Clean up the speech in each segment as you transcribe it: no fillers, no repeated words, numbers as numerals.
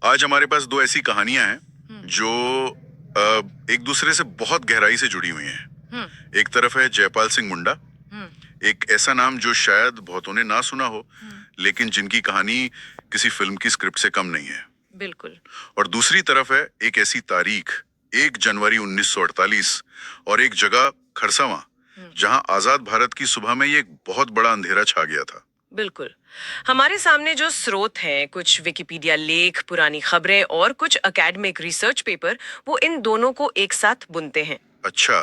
आज हमारे पास दो ऐसी कहानियां हैं जो एक दूसरे से बहुत गहराई से जुड़ी हुई हैं। एक तरफ है जयपाल सिंह मुंडा, एक ऐसा नाम जो शायद बहुतों ने ना सुना हो, लेकिन जिनकी कहानी किसी फिल्म की स्क्रिप्ट से कम नहीं है। बिल्कुल। और दूसरी तरफ है एक ऐसी तारीख, 1 जनवरी 1948 और एक जगह खरसावां, जहां आजाद भारत की सुबह में ये एक बहुत बड़ा अंधेरा छा गया था। बिल्कुल। हमारे सामने जो स्रोत हैं, कुछ विकिपीडिया लेख, पुरानी खबरें और कुछ एकेडमिक रिसर्च पेपर, वो इन दोनों को एक साथ बुनते हैं। अच्छा।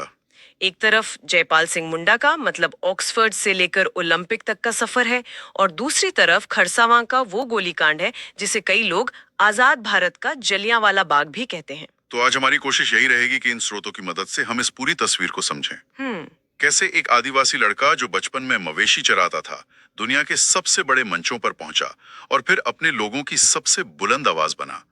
एक तरफ जयपाल सिंह मुंडा का मतलब ऑक्सफोर्ड से लेकर ओलंपिक तक का सफर है, और दूसरी तरफ खरसावां का वो गोलीकांड है जिसे कई लोग आजाद भारत का जलियांवाला बाग भी कहते हैं। तो आज हमारी कोशिश यही रहेगी कि इन स्रोतों की मदद से हम इस पूरी तस्वीर को समझें। कैसे एक आदिवासी लड़का जो बचपन में मवेशी चराता था, दुनिया के सबसे बड़े मंचों पर पहुंचा और फिर अपने लोगों की सबसे बुलंद आवाज बना।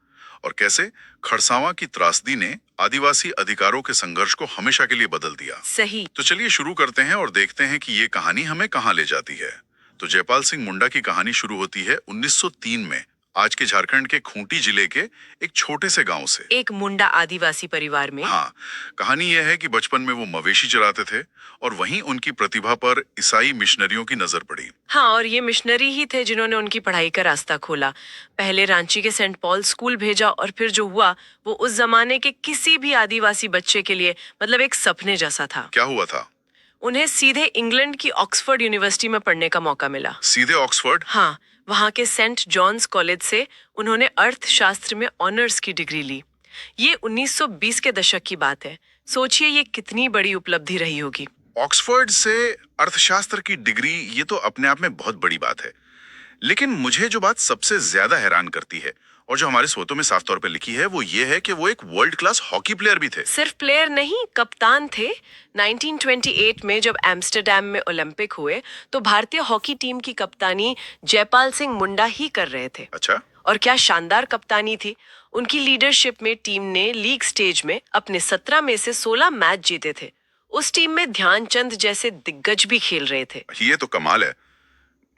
और कैसे खरसावां की त्रासदी ने आदिवासी अधिकारों के संघर्ष को हमेशा के लिए बदल दिया। सही। तो चलिए शुरू करते हैं और देखते हैं कि ये कहानी हमें कहां ले जाती है। तो जयपाल सिंह मुंडा की कहानी शुरू होती है 1903 में, आज के झारखंड के खूंटी जिले के एक छोटे से गांव से। एक मुंडा आदिवासी परिवार में। हाँ, कहानी यह है कि बचपन में वो मवेशी चराते थे और वहीं उनकी प्रतिभा पर ईसाई मिशनरियों की नजर पड़ी। हाँ, और ये मिशनरी ही थे जिन्होंने उनकी पढ़ाई का रास्ता खोला। पहले रांची के सेंट पॉल स्कूल भेजा, और फिर जो हुआ वो उस जमाने के किसी भी आदिवासी बच्चे के लिए मतलब एक सपने जैसा था। क्या हुआ था? उन्हें सीधे इंग्लैंड की ऑक्सफोर्ड यूनिवर्सिटी में पढ़ने का मौका मिला। सीधे ऑक्सफोर्ड? हाँ, वहाँ के सेंट जॉन्स कॉलेज से उन्होंने अर्थशास्त्र में ऑनर्स की डिग्री ली। ये 1920 के दशक की बात है। सोचिए ये कितनी बड़ी उपलब्धि रही होगी। ऑक्सफोर्ड से अर्थशास्त्र की डिग्री, ये तो अपने आप में बहुत बड़ी बात है। लेकिन मुझे जो बात सबसे ज्यादा हैरान करती है और जो हमारे स्रोतों में साफ तौर पर लिखी है, वो ये है कि वो एक वर्ल्ड क्लास हॉकी प्लेयर भी थे। सिर्फ प्लेयर नहीं, कप्तान थे। 1928 में जब एम्स्टरडैम में ओलंपिक हुए तो भारतीय हॉकी टीम की कप्तानी जयपाल सिंह मुंडा ही कर रहे थे। अच्छा। और क्या शानदार कप्तानी थी। उनकी लीडरशिप में टीम ने लीग स्टेज में अपने 17 में से 16 मैच जीते थे। उस टीम में ध्यानचंद जैसे दिग्गज भी खेल रहे थे। ये तो कमाल है।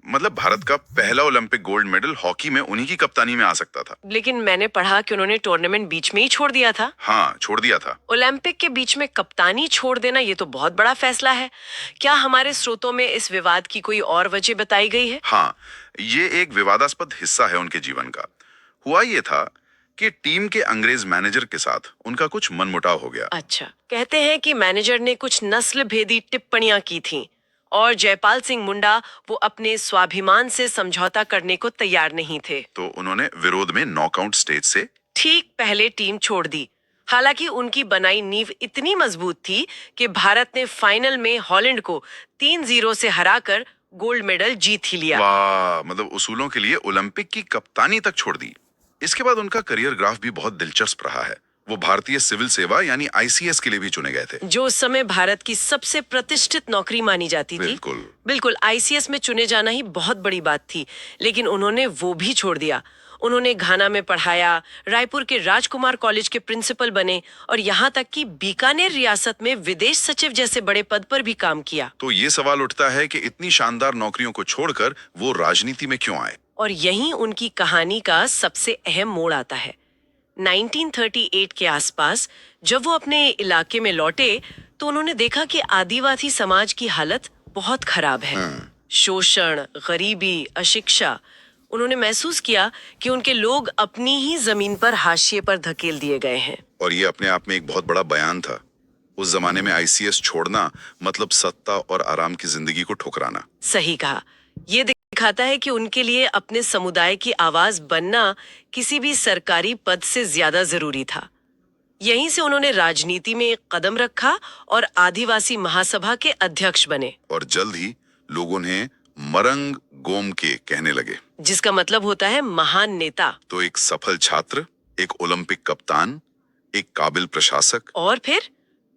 मतलब भारत का पहला ओलंपिक गोल्ड मेडल हॉकी में उन्हीं की कप्तानी में आ सकता था। लेकिन मैंने पढ़ा कि उन्होंने टूर्नामेंट बीच में ही छोड़ दिया था। हाँ, छोड़ दिया था। ओलंपिक के बीच में कप्तानी छोड़ देना, ये तो बहुत बड़ा फैसला है। क्या हमारे स्रोतों में इस विवाद की कोई और वजह बताई गई है? हाँ, ये एक विवादास्पद हिस्सा है उनके जीवन का। हुआ ये था कि टीम के अंग्रेज मैनेजर के साथ उनका कुछ मनमुटाव हो गया। अच्छा, कहते हैं कि मैनेजर ने कुछ नस्ल भेदी टिप्पणियां की थीं, और जयपाल सिंह मुंडा वो अपने स्वाभिमान से समझौता करने को तैयार नहीं थे। तो उन्होंने विरोध में नॉकआउट स्टेज से ठीक पहले टीम छोड़ दी। हालांकि उनकी बनाई नींव इतनी मजबूत थी कि भारत ने फाइनल में हॉलैंड को 3-0 से हराकर गोल्ड मेडल जीत ही लिया। वाह, मतलब उसूलों के लिए ओलंपिक की कप्तानी तक छोड़ दी। इसके बाद उनका करियर ग्राफ भी बहुत दिलचस्प रहा है। वो भारतीय सिविल सेवा यानी आईसीएस के लिए भी चुने गए थे, जो उस समय भारत की सबसे प्रतिष्ठित नौकरी मानी जाती थी। बिल्कुल, आईसीएस में चुने जाना ही बहुत बड़ी बात थी। लेकिन उन्होंने वो भी छोड़ दिया। उन्होंने घाना में पढ़ाया, रायपुर के राजकुमार कॉलेज के प्रिंसिपल बने, और यहाँ तक कि बीकानेर रियासत में विदेश सचिव जैसे बड़े पद पर भी काम किया। तो ये सवाल उठता है कि इतनी शानदार नौकरियों को छोड़कर वो राजनीति में क्यों आए? और यहीं उनकी कहानी का सबसे अहम मोड़ आता है। 1938 के आसपास जब वो अपने इलाके में लौटे तो उन्होंने देखा कि आदिवासी समाज की हालत बहुत खराब है। शोषण, गरीबी, अशिक्षा। उन्होंने महसूस किया कि उनके लोग अपनी ही जमीन पर हाशिए पर धकेल दिए गए हैं। और ये अपने आप में एक बहुत बड़ा बयान था। उस जमाने में आईसीएस छोड़ना मतलब सत्ता और आराम की जिंदगी को ठुकराना। सही कहा। ये दिखाता है कि उनके लिए अपने समुदाय की आवाज बनना किसी भी सरकारी पद से ज्यादा जरूरी था। यहीं से उन्होंने राजनीति में एक कदम रखा और आदिवासी महासभा के अध्यक्ष बने। और जल्द ही लोग उन्हें मरंग गोम के कहने लगे, जिसका मतलब होता है महान नेता। तो एक सफल छात्र, एक ओलंपिक कप्तान, एक काबिल प्रशासक, और फिर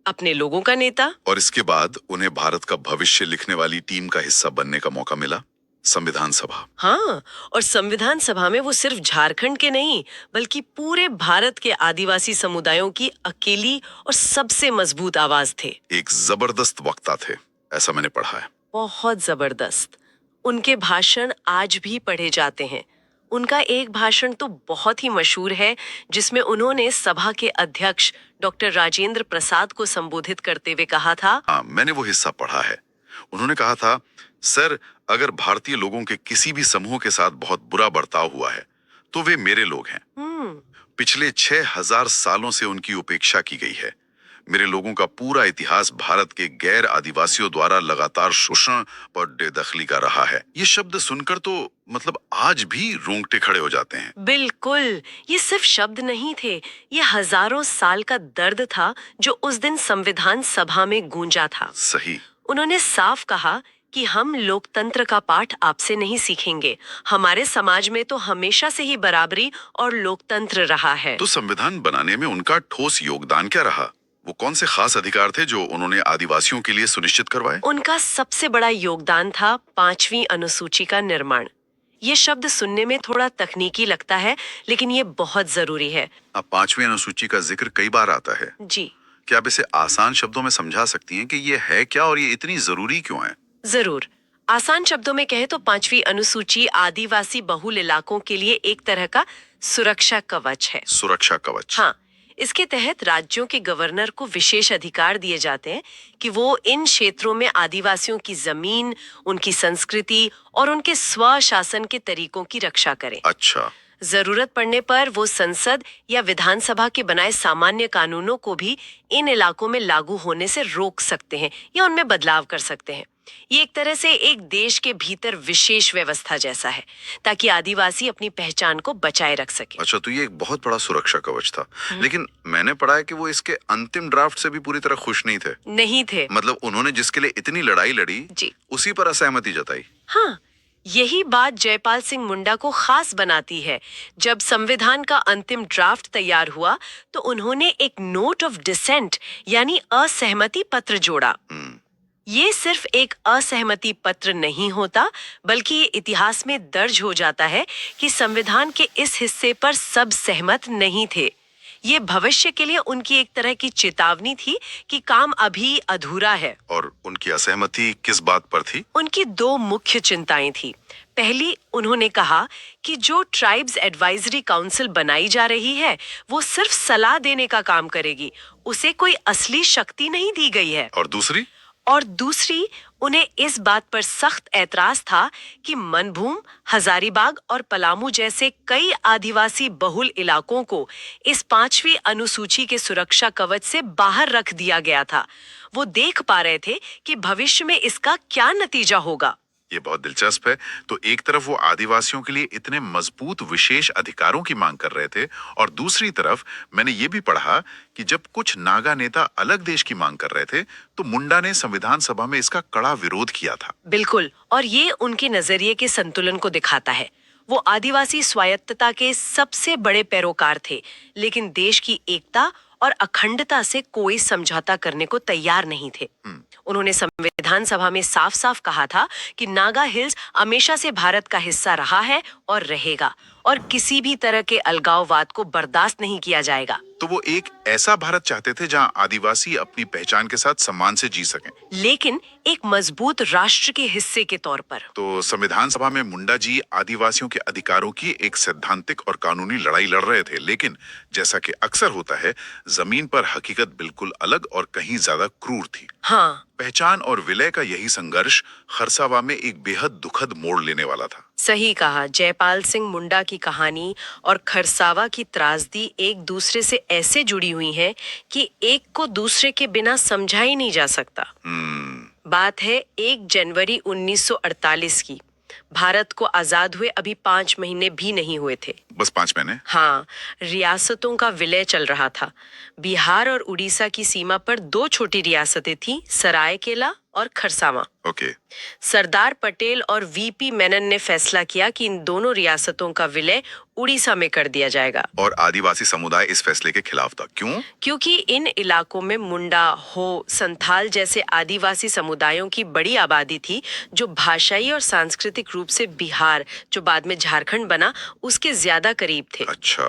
अपने लोगों का नेता। और इसके बाद उन्हें भारत का भविष्य लिखने वाली टीम का हिस्सा बनने का मौका मिला, संविधान सभा। हाँ, और संविधान सभा में वो सिर्फ झारखंड के नहीं बल्कि पूरे भारत के आदिवासी समुदायों की अकेली और सबसे मजबूत आवाज थे। एक जबरदस्त वक्ता थे, ऐसा मैंने पढ़ा है। बहुत जबरदस्त। उनके भाषण आज भी पढ़े जाते हैं। उनका एक भाषण तो बहुत ही मशहूर है, जिसमें उन्होंने सभा के अध्यक्ष डॉक्टर राजेंद्र प्रसाद को संबोधित करते हुए कहा था। हाँ, मैंने वो हिस्सा पढ़ा है। उन्होंने कहा था, सर, अगर भारतीय लोगों के किसी भी समूह के साथ बहुत बुरा बर्ताव हुआ है तो वे मेरे लोग हैं। पिछले 6000 सालों से उनकी उपेक्षा की गई है। मेरे लोगों का पूरा इतिहास भारत के गैर आदिवासियों द्वारा लगातार शोषण और बेदखली का रहा है। ये शब्द सुनकर तो मतलब आज भी रोंगटे खड़े हो जाते हैं। बिल्कुल, ये सिर्फ शब्द नहीं थे, ये हजारों साल का दर्द था जो उस दिन संविधान सभा में गूंजा था। सही। उन्होंने साफ कहा कि हम लोकतंत्र का पाठ आपसे नहीं सीखेंगे। हमारे समाज में तो हमेशा से ही बराबरी और लोकतंत्र रहा है। तो संविधान बनाने में उनका ठोस योगदान क्या रहा? वो कौन से खास अधिकार थे जो उन्होंने आदिवासियों के लिए सुनिश्चित करवाए? उनका सबसे बड़ा योगदान था 5वीं अनुसूची का निर्माण। ये शब्द सुनने में थोड़ा तकनीकी लगता है, लेकिन ये बहुत जरूरी है। अब 5वीं अनुसूची का जिक्र कई बार आता है। जी क्या आप इसे आसान शब्दों में समझा सकती हैं कि ये है क्या और ये इतनी जरूरी क्यों है? जरूर। आसान शब्दों में कहे तो 5वीं अनुसूची आदिवासी बहुल इलाकों के लिए एक तरह का सुरक्षा कवच है। सुरक्षा कवच। हाँ, इसके तहत राज्यों के गवर्नर को विशेष अधिकार दिए जाते हैं कि वो इन क्षेत्रों में आदिवासियों की जमीन, उनकी संस्कृति और उनके स्वशासन के तरीकों की रक्षा करें। अच्छा। जरूरत पड़ने पर वो संसद या विधानसभा के बनाए सामान्य कानूनों को भी इन इलाकों में लागू होने से रोक सकते हैं या उनमें बदलाव कर सकते हैं। ये एक तरह से एक देश के भीतर विशेष व्यवस्था जैसा है, ताकि आदिवासी अपनी पहचान को बचाए रख सके। अच्छा, तो ये एक बहुत बड़ा सुरक्षा कवच था। लेकिन मैंने पढ़ा है कि वो इसके अंतिम ड्राफ्ट से भी पूरी तरह खुश नहीं थे। नहीं थे। मतलब उन्होंने जिसके लिए इतनी लड़ाई लड़ी जी, उसी पर असहमति जताई। हाँ, यही बात जयपाल सिंह मुंडा को खास बनाती है। जब संविधान का अंतिम ड्राफ्ट तैयार हुआ तो उन्होंने एक नोट ऑफ डिसेंट यानी असहमति पत्र जोड़ा। ये सिर्फ एक असहमति पत्र नहीं होता, बल्कि ये इतिहास में दर्ज हो जाता है कि संविधान के इस हिस्से पर सब सहमत नहीं थे। ये भविष्य के लिए उनकी एक तरह की चेतावनी थी कि काम अभी अधूरा है। और उनकी असहमति किस बात पर थी? उनकी 2 मुख्य चिंताएं थी। पहली, उन्होंने कहा कि जो ट्राइब्स एडवाइजरी काउंसिल बनाई जा रही है वो सिर्फ सलाह देने का काम करेगी, उसे कोई असली शक्ति नहीं दी गई है। और दूसरी, उन्हें इस बात पर सख्त ऐतराज था कि मनभूम, हजारीबाग और पलामू जैसे कई आदिवासी बहुल इलाकों को इस 5वीं अनुसूची के सुरक्षा कवच से बाहर रख दिया गया था। वो देख पा रहे थे कि भविष्य में इसका क्या नतीजा होगा। ये बहुत दिलचस्प है। तो एक तरफ वो आदिवासियों के लिए इतने मजबूत विशेष अधिकारों की मांग कर रहे थे और दूसरी तरफ मैंने ये भी पढ़ा कि जब कुछ नागा नेता अलग देश की मांग कर रहे थे तो मुंडा ने संविधान सभा में इसका कड़ा विरोध किया था। बिल्कुल, और ये उनके नजरिए के संतुलन को दिखाता है। वो आदिवासी स्वायत्तता के सबसे बड़े पैरोकार थे, लेकिन देश की एकता और अखंडता से कोई समझौता करने को तैयार नहीं थे। उन्होंने संविधान सभा में साफ साफ कहा था कि नागा हिल्स हमेशा से भारत का हिस्सा रहा है और रहेगा, और किसी भी तरह के अलगाववाद को बर्दाश्त नहीं किया जाएगा। तो वो एक ऐसा भारत चाहते थे जहां आदिवासी अपनी पहचान के साथ सम्मान से जी सकें, लेकिन एक मजबूत राष्ट्र के हिस्से के तौर पर। तो संविधान सभा में मुंडा जी आदिवासियों के अधिकारों की एक सैद्धांतिक और कानूनी लड़ाई लड़ रहे थे, लेकिन जैसा कि अक्सर होता है, जमीन पर हकीकत बिल्कुल अलग और कहीं ज्यादा क्रूर थी। हाँ, पहचान और विलय का यही संघर्ष खरसावा में एक बेहद दुखद मोड़ लेने वाला था। सही कहा। जयपाल सिंह मुंडा की कहानी और खरसावा की त्रासदी एक दूसरे से ऐसे जुड़ी हुई हैं कि एक को दूसरे के बिना समझा ही नहीं जा सकता। बात है 1 जनवरी 1948 की। भारत को आजाद हुए अभी 5 महीने भी नहीं हुए थे। बस 5 महीने? हाँ, रियासतों का विलय चल रहा था। बिहार और उड़ीसा की सीमा पर 2 छोटी रियासतें थीं, सरायकेला और खरसावा। ओके। सरदार पटेल और वीपी मेनन ने फैसला किया कि इन दोनों रियासतों का विलय उड़ीसा में कर दिया जाएगा। और आदिवासी समुदाय इस फैसले के खिलाफ था। क्यों? क्योंकि इन इलाकों में मुंडा, हो, संथाल जैसे आदिवासी समुदायों की बड़ी आबादी थी, जो भाषाई और सांस्कृतिक रूप से बिहार, जो बाद में झारखंड बना, उसके ज्यादा करीब थे। अच्छा।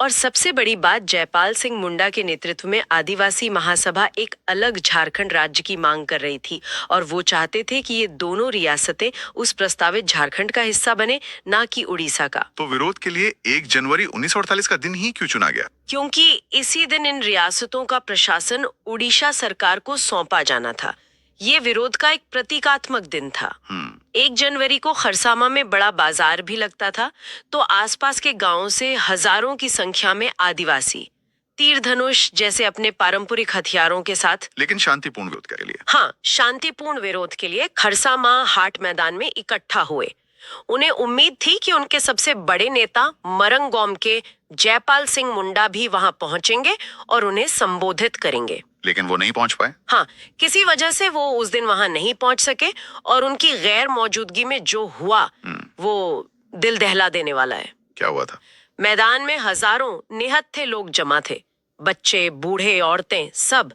और सबसे बड़ी बात, जयपाल सिंह मुंडा के नेतृत्व में आदिवासी महासभा एक अलग झारखंड राज्य की मांग कर रही थी, और वो चाहते चाहते थे कि ये दोनों रियासतें उस प्रस्तावित झारखंड का हिस्सा बने, ना कि उड़ीसा का। तो विरोध के लिए 1 जनवरी 1948 का दिन ही क्यों चुना गया? क्योंकि इसी दिन इन रियासतों का प्रशासन उड़ीसा सरकार को सौंपा जाना था। ये विरोध का एक प्रतीकात्मक दिन था। 1 जनवरी को खरसामा में बड़ा बाजार भी लगता था, तो आसपास के गांवों से हजारों की संख्या में आदिवासी तीर धनुष जैसे अपने पारंपरिक हथियारों के साथ, लेकिन शांतिपूर्ण विरोध के लिए। हाँ, शांतिपूर्ण विरोध के लिए खरसामा हाट मैदान में इकट्ठा हुए। उन्हें उम्मीद थी कि उनके सबसे बड़े नेता मरंगोम के जयपाल सिंह मुंडा भी वहां पहुंचेंगे और उन्हें संबोधित करेंगे। लेकिन वो नहीं पहुंच पाए। हाँ, किसी वजह से वो उस दिन वहां नहीं पहुंच सके और उनकी गैर मौजूदगी में जो हुआ वो दिल दहला देने वाला है। क्या हुआ था? मैदान में हजारों निहत्थे लोग जमा थे, बच्चे, बूढ़े, औरतें, सब।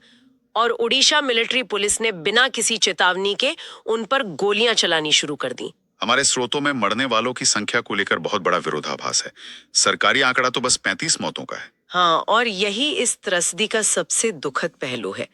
और उड़ीसा मिलिट्री पुलिस ने बिना किसी चेतावनी के उन पर गोलियां चलानी शुरू कर दी। हमारे स्रोतों में मरने वालों की संख्या को लेकर बहुत बड़ा विरोधाभास है। सरकारी आंकड़ा तो बस 35 मौतों का है। हाँ, और यही इस त्रसदी का सबसे दुखद पहलू है।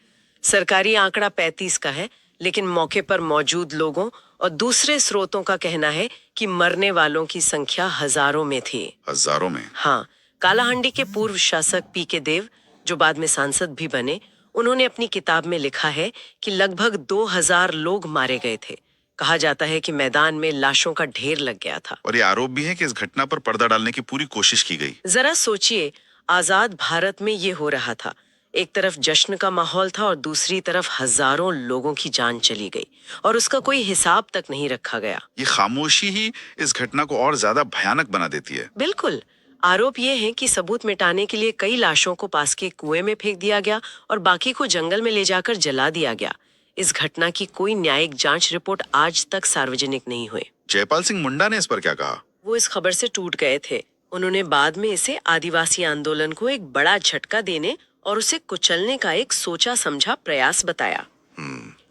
सरकारी आंकड़ा 35 का है, लेकिन मौके पर मौजूद लोगों और दूसरे स्रोतों का कहना है कि मरने वालों की संख्या हजारों में थी। हजारों में? हाँ, कालाहांडी के पूर्व शासक पी.के. देव, जो बाद में सांसद भी बने, उन्होंने अपनी किताब में लिखा है कि लगभग 2000 लोग मारे गए थे। कहा जाता है कि मैदान में लाशों का ढेर लग गया था। और ये आरोप भी है कि इस घटना पर पर्दा डालने की पूरी कोशिश की गई। जरा सोचिए, आजाद भारत में ये हो रहा था। एक तरफ जश्न का माहौल था और दूसरी तरफ हजारों लोगों की जान चली गई और उसका कोई हिसाब तक नहीं रखा गया। ये खामोशी ही इस घटना को और ज्यादा भयानक बना देती है। बिल्कुल। आरोप ये है कि सबूत मिटाने के लिए कई लाशों को पास के कुएं में फेंक दिया गया और बाकी को जंगल में ले जाकर जला दिया गया। इस घटना की कोई न्यायिक जांच रिपोर्ट आज तक सार्वजनिक नहीं हुई। जयपाल सिंह मुंडा ने इस पर क्या कहा? वो इस खबर से टूट गए थे। उन्होंने बाद में इसे आदिवासी आंदोलन को एक बड़ा झटका देने और उसे कुचलने का एक सोचा समझा प्रयास बताया।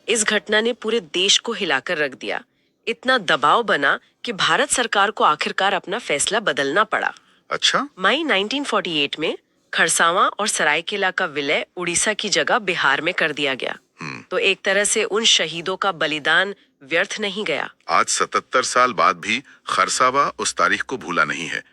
इस घटना ने पूरे देश को हिलाकर रख दिया। इतना दबाव बना कि भारत सरकार को आखिरकार अपना फैसला बदलना पड़ा। अच्छा? मई 1948 में खरसावां और सरायकेला का विलय उड़ीसा की जगह बिहार में कर दिया गया। तो एक तरह से उन शहीदों का बलिदान व्यर्थ नहीं गया। आज 77 साल बाद भी खरसावा उस तारीख को भूला नहीं है।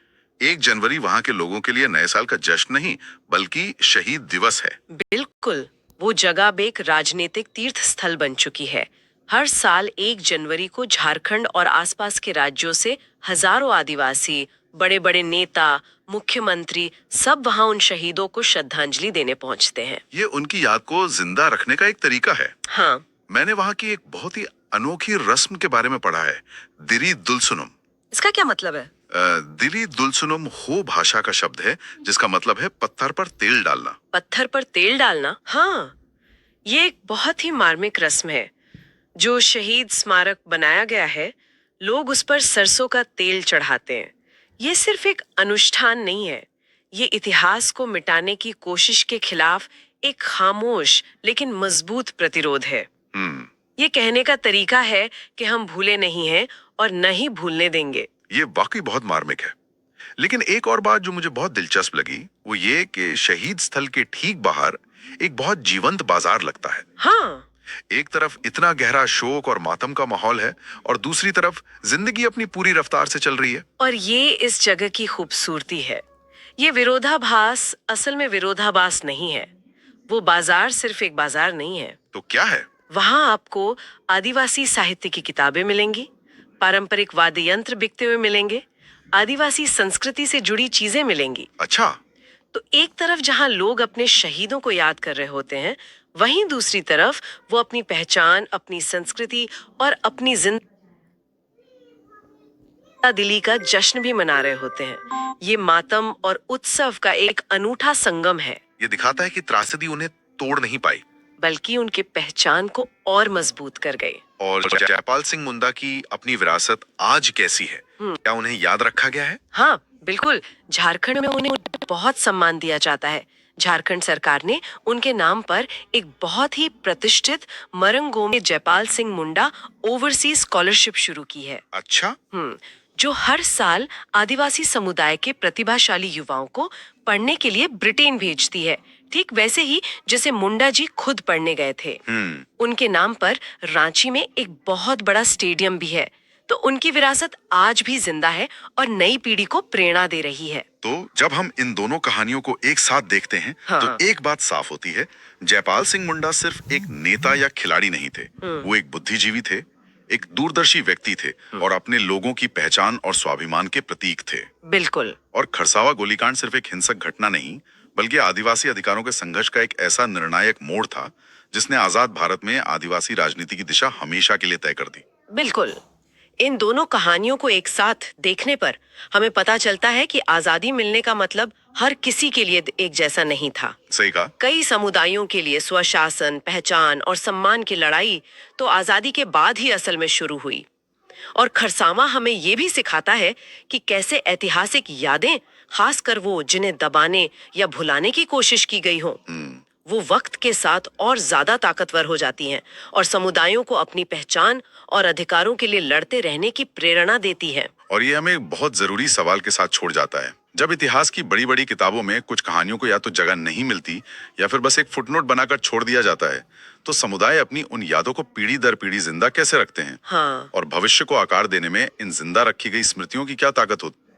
1 जनवरी वहाँ के लोगों के लिए नए साल का जश्न नहीं, बल्कि शहीद दिवस है। बिल्कुल, वो जगह अब एक राजनीतिक तीर्थ स्थल बन चुकी है। हर साल 1 जनवरी को झारखंड और आसपास के राज्यों से हजारों आदिवासी, बड़े बड़े नेता, मुख्यमंत्री सब वहाँ उन शहीदों को श्रद्धांजलि देने पहुँचते हैं। ये उनकी याद को जिंदा रखने का एक तरीका है। हाँ, मैंने वहाँ की एक बहुत ही अनोखी रस्म के बारे में पढ़ा है, दिरी दुलसुनुम। इसका क्या मतलब है? दिली दुलसुनुम हो भाषा का शब्द है जिसका मतलब है पत्थर पर तेल डालना। पत्थर पर तेल डालना? हाँ, ये एक बहुत ही मार्मिक रस्म है। जो शहीद स्मारक बनाया गया है, लोग उस पर सरसों का तेल चढ़ाते हैं। ये सिर्फ एक अनुष्ठान नहीं है, ये इतिहास को मिटाने की कोशिश के खिलाफ एक खामोश लेकिन मजबूत प्रतिरोध है। ये कहने का तरीका है कि हम भूले नहीं हैं और न ही भूलने देंगे। ये वाकई बहुत मार्मिक है। लेकिन एक और बात जो मुझे बहुत दिलचस्प लगी वो ये कि शहीद स्थल के ठीक बाहर एक बहुत जीवंत बाजार लगता है। हाँ, एक तरफ इतना गहरा शोक और मातम का माहौल है और दूसरी तरफ जिंदगी अपनी पूरी रफ्तार से चल रही है। और ये इस जगह की खूबसूरती है। ये विरोधाभास असल में विरोधाभास नहीं है। वो बाजार सिर्फ एक बाजार नहीं है। तो क्या है? वहाँ आपको आदिवासी साहित्य की किताबें मिलेंगी, पारंपरिक वाद्य यंत्र बिकते हुए मिलेंगे, आदिवासी संस्कृति से जुड़ी चीजें मिलेंगी। अच्छा। तो एक तरफ जहाँ लोग अपने शहीदों को याद कर रहे होते हैं, वहीं दूसरी तरफ वो अपनी पहचान, अपनी संस्कृति और अपनी जिंदा दिली का जश्न भी मना रहे होते हैं। ये मातम और उत्सव का एक अनूठा संगम है। ये दिखाता है कि त्रासदी उन्हें तोड़ नहीं पाई, बल्कि उनके पहचान को और मजबूत कर गई। और जयपाल सिंह मुंडा की अपनी विरासत आज कैसी है? क्या उन्हें याद रखा गया है? हाँ, बिल्कुल। झारखंड में उन्हें बहुत सम्मान दिया जाता है। झारखंड सरकार ने उनके नाम पर एक बहुत ही प्रतिष्ठित मरंगोम जयपाल सिंह मुंडा ओवरसीज स्कॉलरशिप शुरू की है। अच्छा। जो हर साल आदिवासी समुदाय के प्रतिभाशाली युवाओं को पढ़ने के लिए ब्रिटेन भेजती है, ठीक वैसे ही जैसे मुंडा जी खुद पढ़ने गए थे। उनके नाम पर रांची में एक बहुत बड़ा स्टेडियम भी है, तो उनकी विरासत आज भी जिंदा है और नई पीढ़ी को प्रेरणा दे रही है। तो जब हम इन दोनों कहानियों को एक साथ देखते हैं, हाँ। तो एक बात साफ होती है, जयपाल सिंह मुंडा सिर्फ एक नेता या खिलाड़ी नहीं थे, वो एक बुद्धिजीवी थे, एक दूरदर्शी व्यक्ति थे और अपने लोगों की पहचान और स्वाभिमान के प्रतीक थे। बिल्कुल। और खरसावा गोलीकांड सिर्फ एक हिंसक घटना नहीं, बल्कि आदिवासी अधिकारों के संघर्ष का एक ऐसा निर्णायक मोड़ था जिसने आजाद भारत में आदिवासी राजनीति की दिशा हमेशा के लिए तय कर दी। बिल्कुल। इन दोनों कहानियों को एक साथ देखने पर हमें पता चलता है कि आजादी मिलने का मतलब हर किसी के लिए एक जैसा नहीं था। सही कहा। कई समुदायों के लिए स्वशासन, पहचान और सम्मान की लड़ाई तो आजादी के बाद ही असल में शुरू हुई। और खरसावा हमें ये भी सिखाता है कि कैसे ऐतिहासिक यादें, खासकर वो जिन्हें दबाने या भुलाने की कोशिश की गई हो, वो वक्त के साथ और ज्यादा ताकतवर हो जाती हैं और समुदायों को अपनी पहचान और अधिकारों के लिए लड़ते रहने की प्रेरणा देती है। और ये हमें एक बहुत जरूरी सवाल के साथ छोड़ जाता है। जब इतिहास की बड़ी बड़ी किताबों में कुछ कहानियों को या तो जगह नहीं मिलती या फिर बस एक फुटनोट बनाकर छोड़ दिया जाता है, तो समुदाय अपनी उन यादों को पीढ़ी दर पीढ़ी जिंदा कैसे रखते हैं? हाँ। और भविष्य को आकार देने में इन जिंदा रखी गई स्मृतियों की क्या ताकत होती